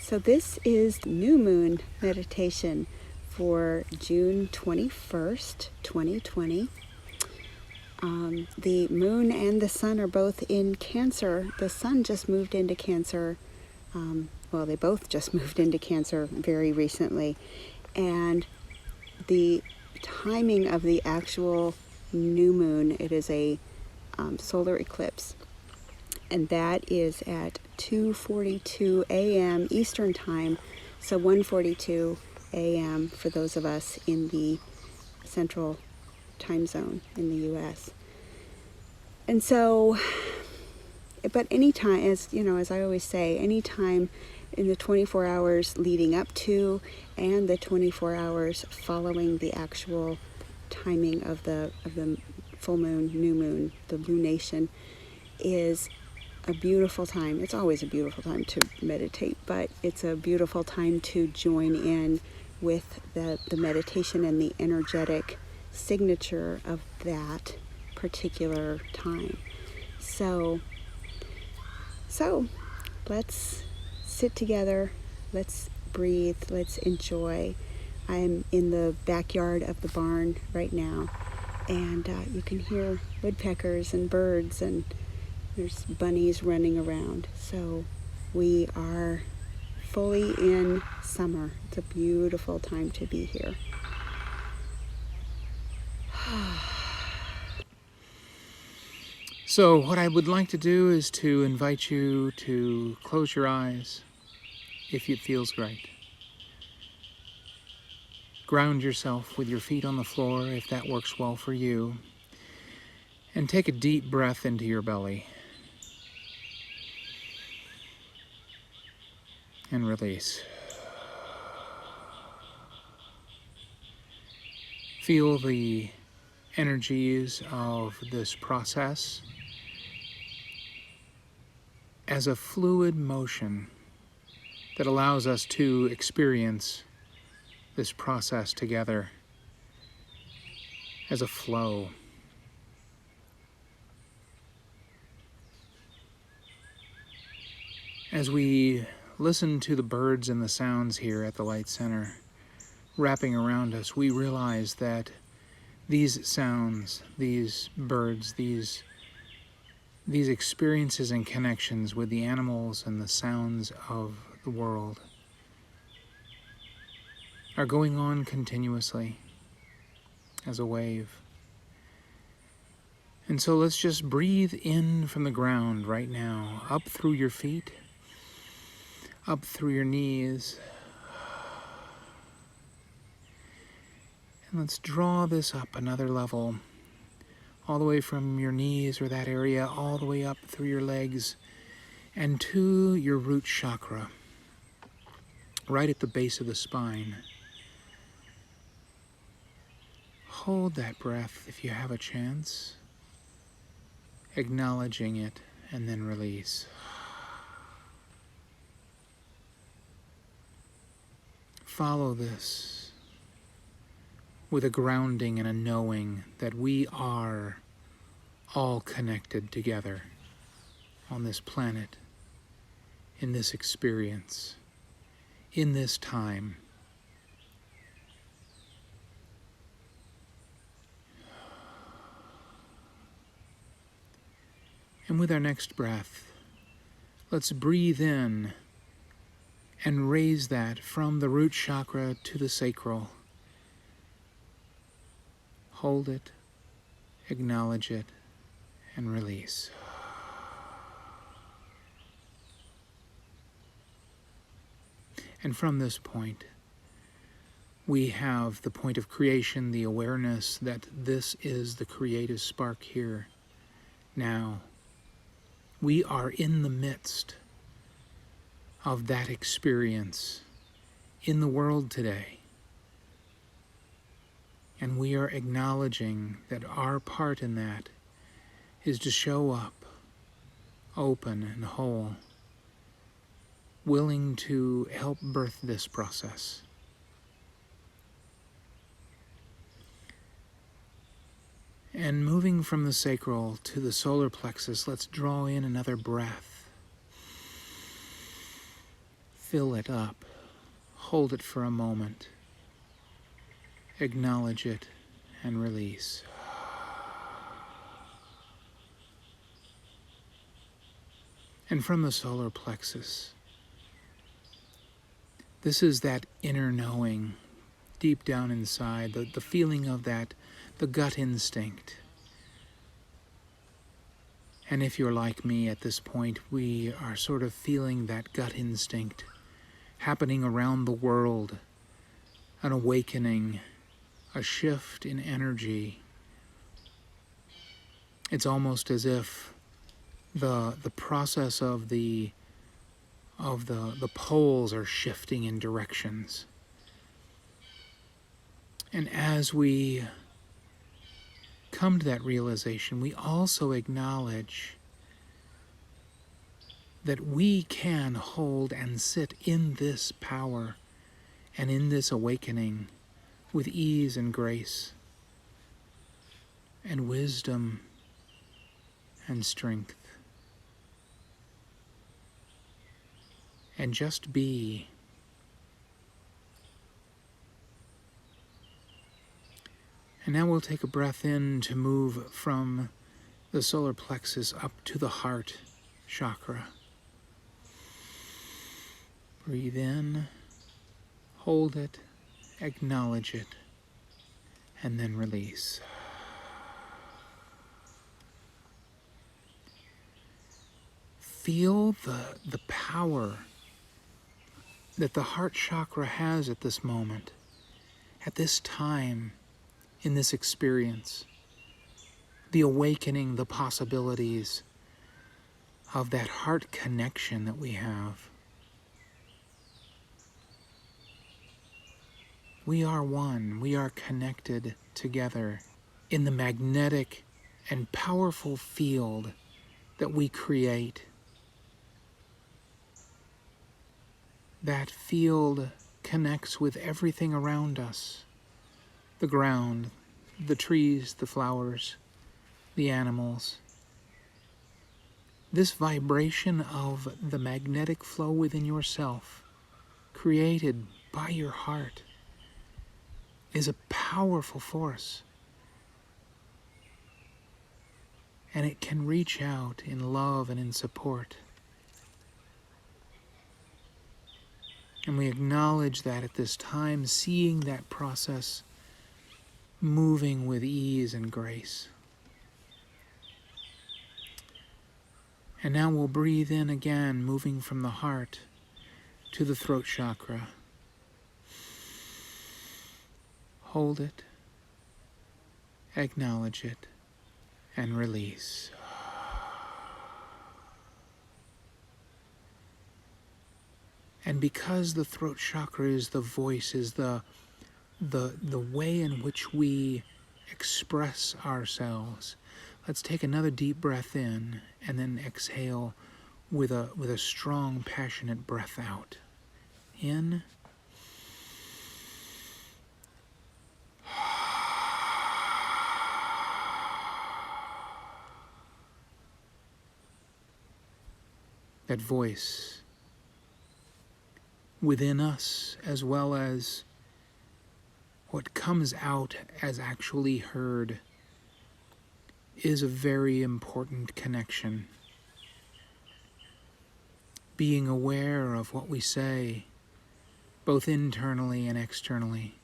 So this is New Moon Meditation for June 21st, 2020. The moon and the sun are both in Cancer. The sun just moved into Cancer. They both just moved into Cancer very recently. And the timing of the actual new moon, it is a solar eclipse. And that is at 2:42 a.m. Eastern Time, so 1:42 a.m. for those of us in the Central Time Zone in the U.S. And so, but anytime, as I always say, anytime in the 24 hours leading up to and the 24 hours following the actual timing of the full moon, new moon, the lunation, is a beautiful time. It's always a beautiful time to meditate, but it's a beautiful time to join in with the meditation and the energetic signature of that particular time. So let's sit together, let's breathe, let's enjoy. I'm in the backyard of the barn right now, and you can hear woodpeckers and birds, and there's bunnies running around. So we are fully in summer. It's a beautiful time to be here. So what I would like to do is to invite you to close your eyes if it feels right. Ground yourself with your feet on the floor if that works well for you. And take a deep breath into your belly. And release. Feel the energies of this process as a fluid motion that allows us to experience this process together as a flow. As we listen to the birds and the sounds here at the Light Center wrapping around us, we realize that these sounds, these birds, these experiences and connections with the animals and the sounds of the world are going on continuously as a wave. And so let's just breathe in from the ground right now, up through your feet, up through your knees. And let's draw this up another level, all the way from your knees or that area, all the way up through your legs and to your root chakra, right at the base of the spine. Hold that breath if you have a chance, acknowledging it, and then release. Follow this with a grounding and a knowing that we are all connected together on this planet, in this experience, in this time. And with our next breath, let's breathe in and raise that from the root chakra to the sacral. Hold it, acknowledge it, and release. And from this point, we have the point of creation, the awareness that this is the creative spark here, now. We are in the midst of that experience in the world today. And we are acknowledging that our part in that is to show up open and whole, willing to help birth this process. And moving from the sacral to the solar plexus, let's draw in another breath. fill it up. Hold it for a moment. Acknowledge it and release. And from the solar plexus, this is that inner knowing deep down inside, the feeling of that, the gut instinct. And if you're like me at this point, we are sort of feeling that gut instinct happening around the world, an awakening, a shift in energy. It's almost as if the process of the poles are shifting in directions. And as we come to that realization, we also acknowledge that we can hold and sit in this power and in this awakening with ease and grace and wisdom and strength. And just be. And now we'll take a breath in to move from the solar plexus up to the heart chakra. Breathe in, hold it, acknowledge it, and then release. Feel the power that the heart chakra has at this moment, at this time, in this experience. The awakening, the possibilities of that heart connection that we have. We are one. We are connected together in the magnetic and powerful field that we create. That field connects with everything around us. The ground, the trees, the flowers, the animals. This vibration of the magnetic flow within yourself, created by your heart, is a powerful force. And it can reach out in love and in support. And we acknowledge that at this time, seeing that process moving with ease and grace. And now we'll breathe in again, moving from the heart to the throat chakra. Hold it, acknowledge it, and release. And because the throat chakra is the voice, is the way in which we express ourselves, let's take another deep breath in and then exhale with a strong, passionate breath out. In. That voice within us, as well as what comes out as actually heard, is a very important connection. Being aware of what we say, both internally and externally.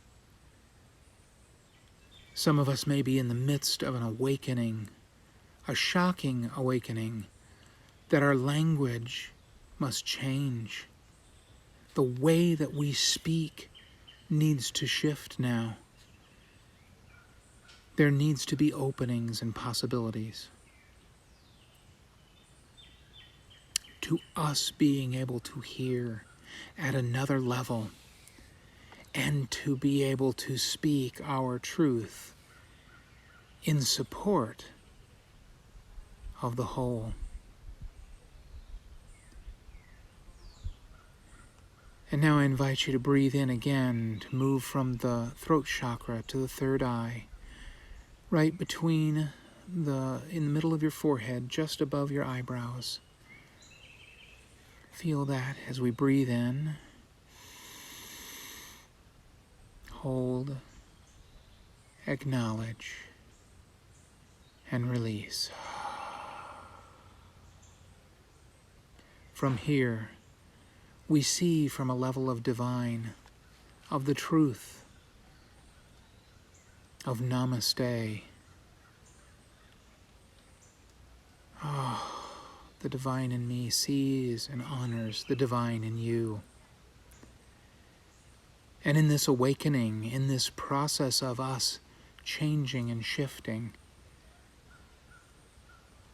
Some of us may be in the midst of an awakening, a shocking awakening, that our language must change. The way that we speak needs to shift now. There needs to be openings and possibilities to us being able to hear at another level and to be able to speak our truth in support of the whole. And now I invite you to breathe in again, to move from the throat chakra to the third eye, right between in the middle of your forehead, just above your eyebrows. Feel that as we breathe in, hold, acknowledge, and release. From here, we see from a level of divine, of the truth, of Namaste. The divine in me sees and honors the divine in you. And in this awakening, in this process of us changing and shifting,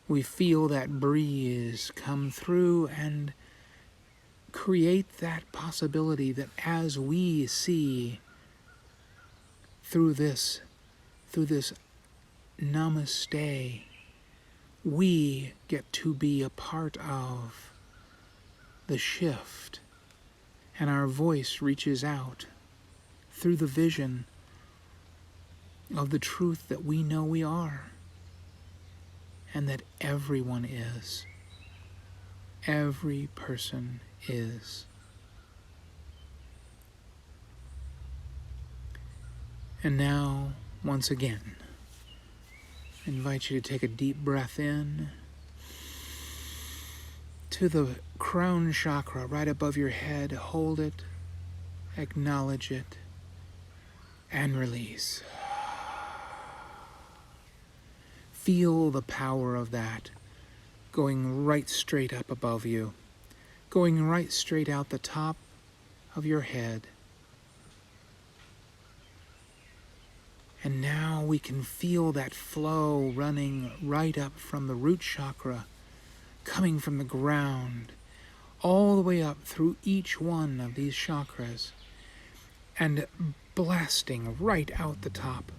we feel that breeze come through and create that possibility that as we see through this namaste, we get to be a part of the shift, and our voice reaches out through the vision of the truth that we know we are, and that everyone is. Every person is. And now, once again, I invite you to take a deep breath in to the crown chakra right above your head. Hold it, acknowledge it, and release. Feel the power of that going right straight up above you, going right straight out the top of your head. And now we can feel that flow running right up from the root chakra, coming from the ground, all the way up through each one of these chakras, and blasting right out the top,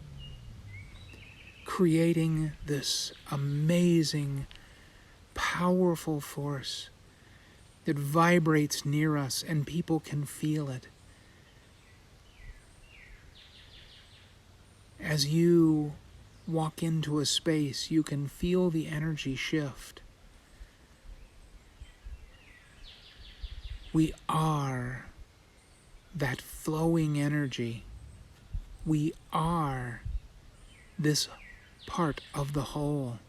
creating this amazing, powerful force that vibrates near us and people can feel it. As you walk into a space, you can feel the energy shift. We are that flowing energy. We are this part of the whole.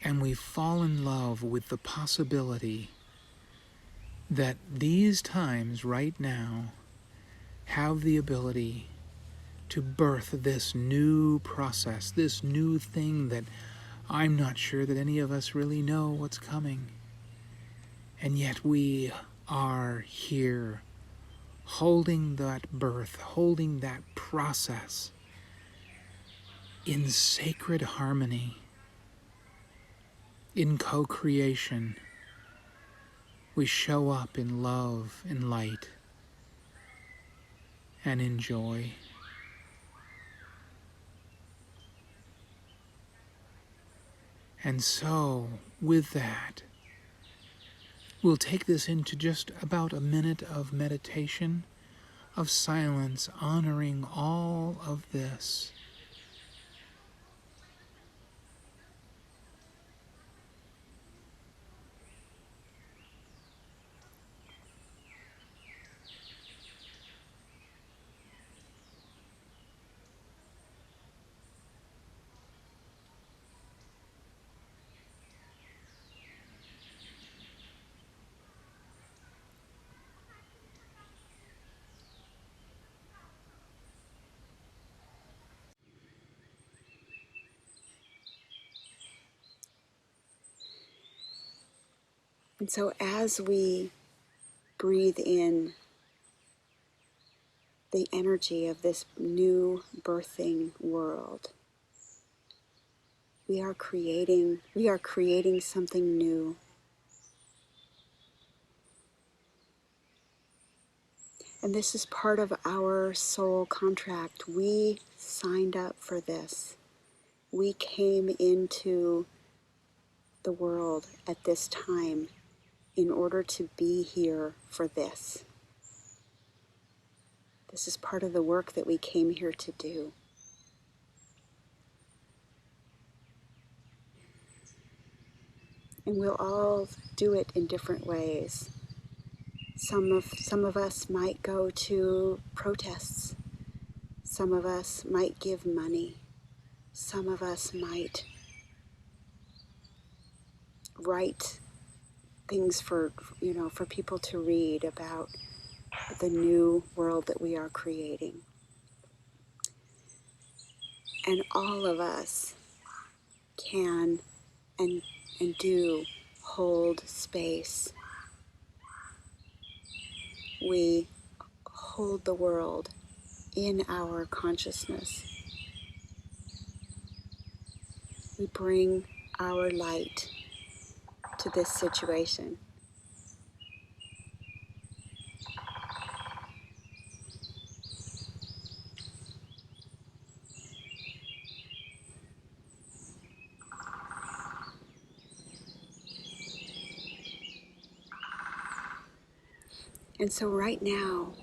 And we fall in love with the possibility that these times right now have the ability to birth this new process, this new thing that I'm not sure that any of us really know what's coming. And yet we are here holding that birth, holding that process in sacred harmony, in co-creation. We show up in love, in light, and in joy. And so, with that, we'll take this into just about a minute of meditation, of silence, honoring all of this. And so as we breathe in the energy of this new birthing world, we are creating something new. And this is part of our soul contract. We signed up for this. We came into the world at this time in order to be here for this. This is part of the work that we came here to do. And we'll all do it in different ways. Some of us might go to protests. Some of us might give money. Some of us might write things for people to read about the new world that we are creating. And all of us can and do hold space. We hold the world in our consciousness. We bring our light to this situation. And so right now,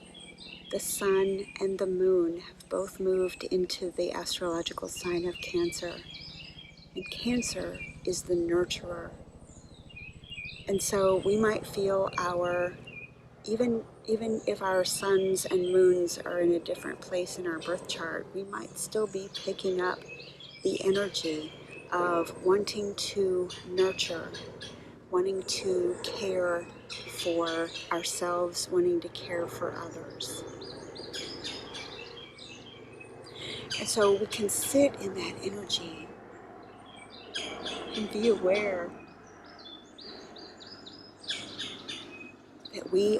the sun and the moon have both moved into the astrological sign of Cancer. And Cancer is the nurturer. And so we might feel even if our suns and moons are in a different place in our birth chart, we might still be picking up the energy of wanting to nurture, wanting to care for ourselves, wanting to care for others. And so we can sit in that energy and be aware that we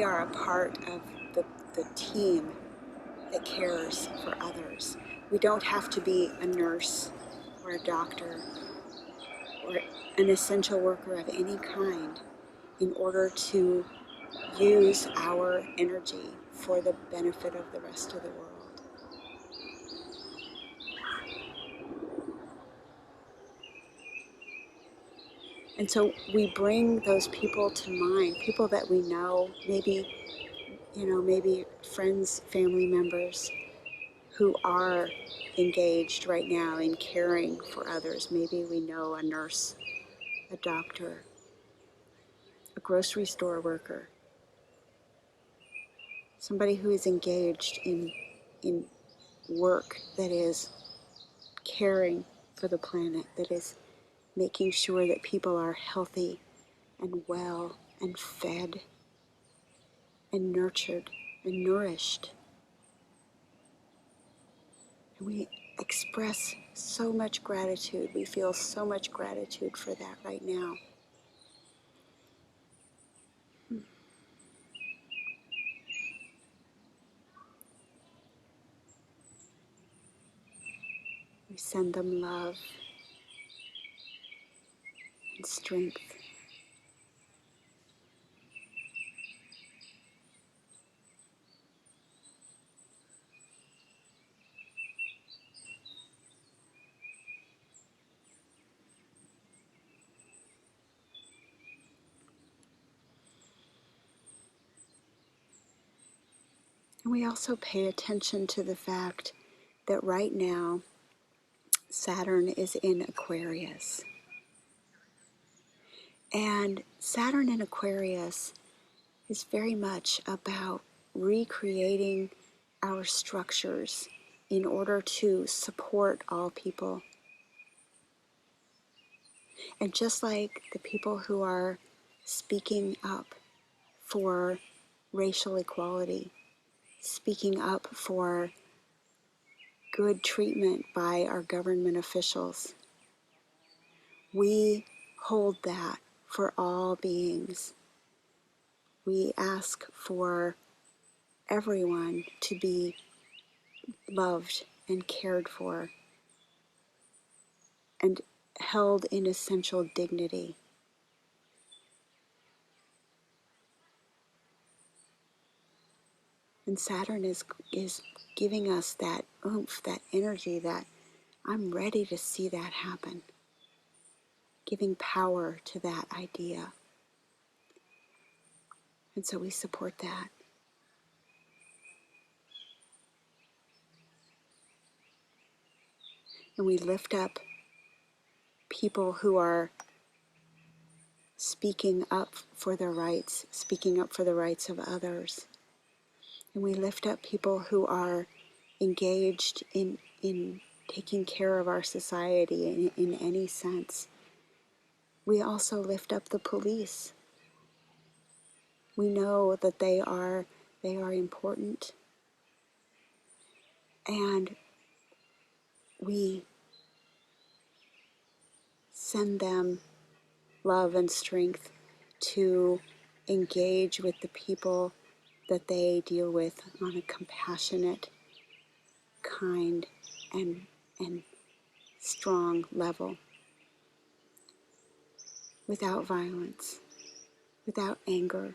are a part of the team that cares for others. We don't have to be a nurse or a doctor or an essential worker of any kind in order to use our energy for the benefit of the rest of the world. And so we bring those people to mind, people that we know, maybe friends, family members who are engaged right now in caring for others. Maybe we know a nurse, a doctor, a grocery store worker, somebody who is engaged in work that is caring for the planet, that is making sure that people are healthy and well and fed and nurtured and nourished. And we express so much gratitude. We feel so much gratitude for that right now. We send them love and strength. And we also pay attention to the fact that right now Saturn is in Aquarius. And Saturn in Aquarius is very much about recreating our structures in order to support all people. And just like the people who are speaking up for racial equality, speaking up for good treatment by our government officials, we hold that for all beings. We ask for everyone to be loved and cared for and held in essential dignity. And Saturn is giving us that oomph, that energy, that I'm ready to see that happen, giving power to that idea. And so we support that. And we lift up people who are speaking up for their rights, speaking up for the rights of others. And we lift up people who are engaged in taking care of our society in any sense. We also lift up the police. We know that they are important, and we send them love and strength to engage with the people that they deal with on a compassionate, kind, and strong level, without violence, without anger,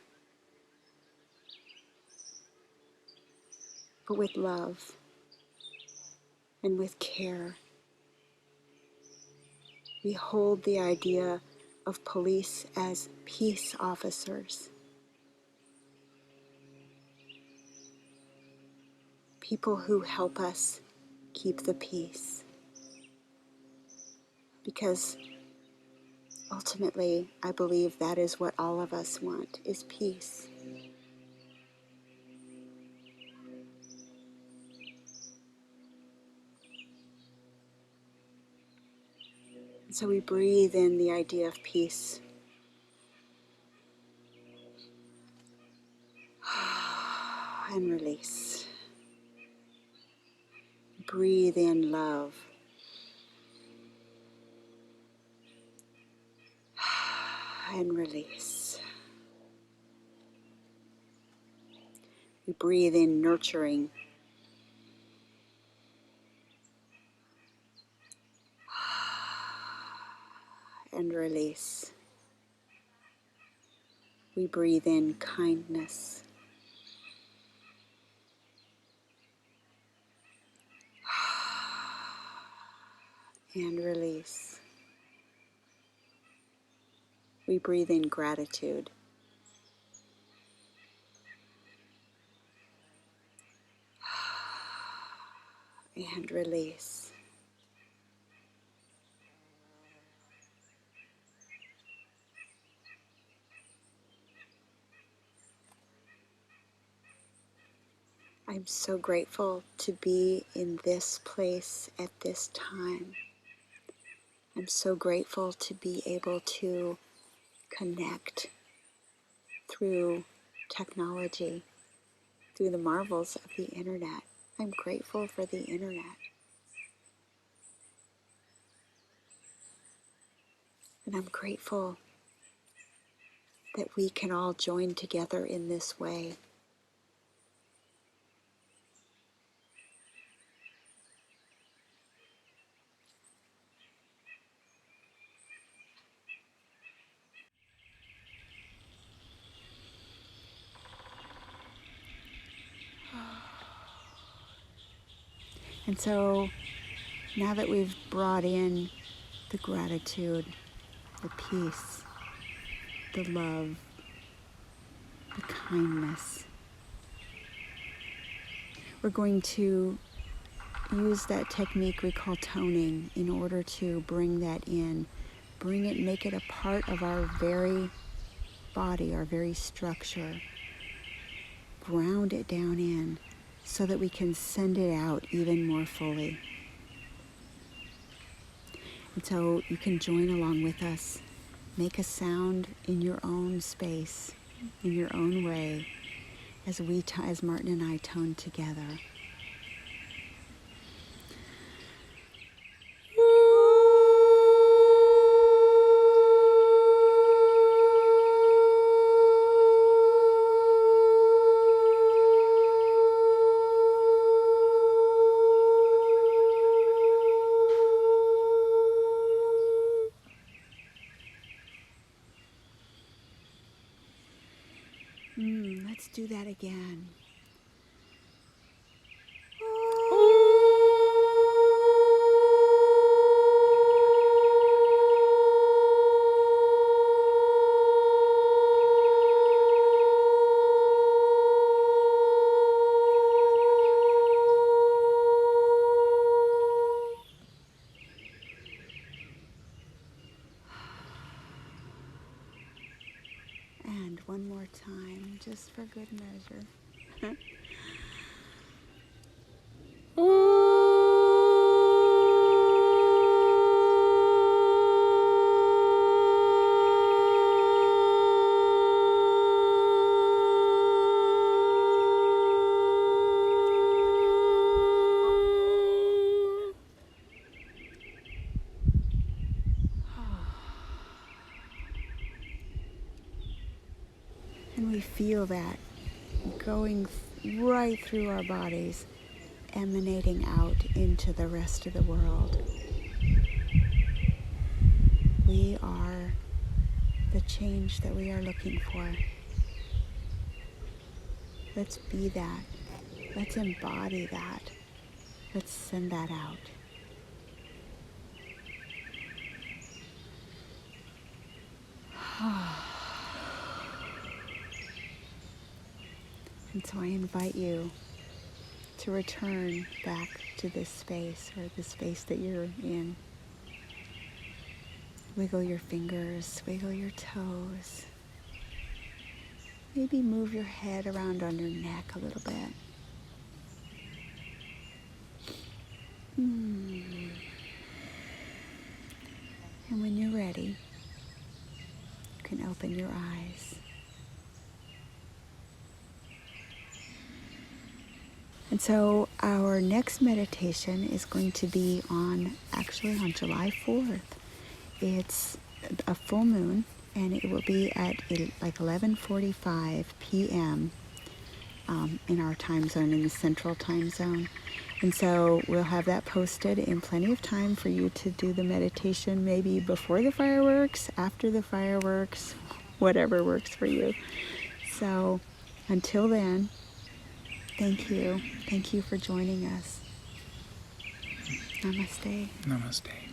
but with love and with care. We hold the idea of police as peace officers, people who help us keep the peace. Because ultimately, I believe that is what all of us want, is peace. So we breathe in the idea of peace. And release. Breathe in love. And release. We breathe in nurturing. And release. We breathe in kindness. And release. We breathe in gratitude. And release. I'm so grateful to be in this place at this time. I'm so grateful to be able to connect through technology, through the marvels of the internet. I'm grateful for the internet. And I'm grateful that we can all join together in this way. And so now that we've brought in the gratitude, the peace, the love, the kindness, we're going to use that technique we call toning in order to bring that in, bring it, make it a part of our very body, our very structure, ground it down in so that we can send it out even more fully. And so you can join along with us. Make a sound in your own space, in your own way, as as Martin and I tone together. Let's do that again. one more time, just for good measure. And we feel that going right through our bodies, emanating out into the rest of the world. We are the change that we are looking for. Let's be that. Let's embody that. Let's send that out. And so I invite you to return back to this space, or the space that you're in. Wiggle your fingers, wiggle your toes. Maybe move your head around on your neck a little bit. And when you're ready, you can open your eyes. And so our next meditation is going to be on July 4th. It's a full moon, and it will be at like 11:45 p.m. In our time zone, in the central time zone. And so we'll have that posted in plenty of time for you to do the meditation, maybe before the fireworks, after the fireworks, whatever works for you. So until then, thank you. Thank you for joining us. Namaste. Namaste.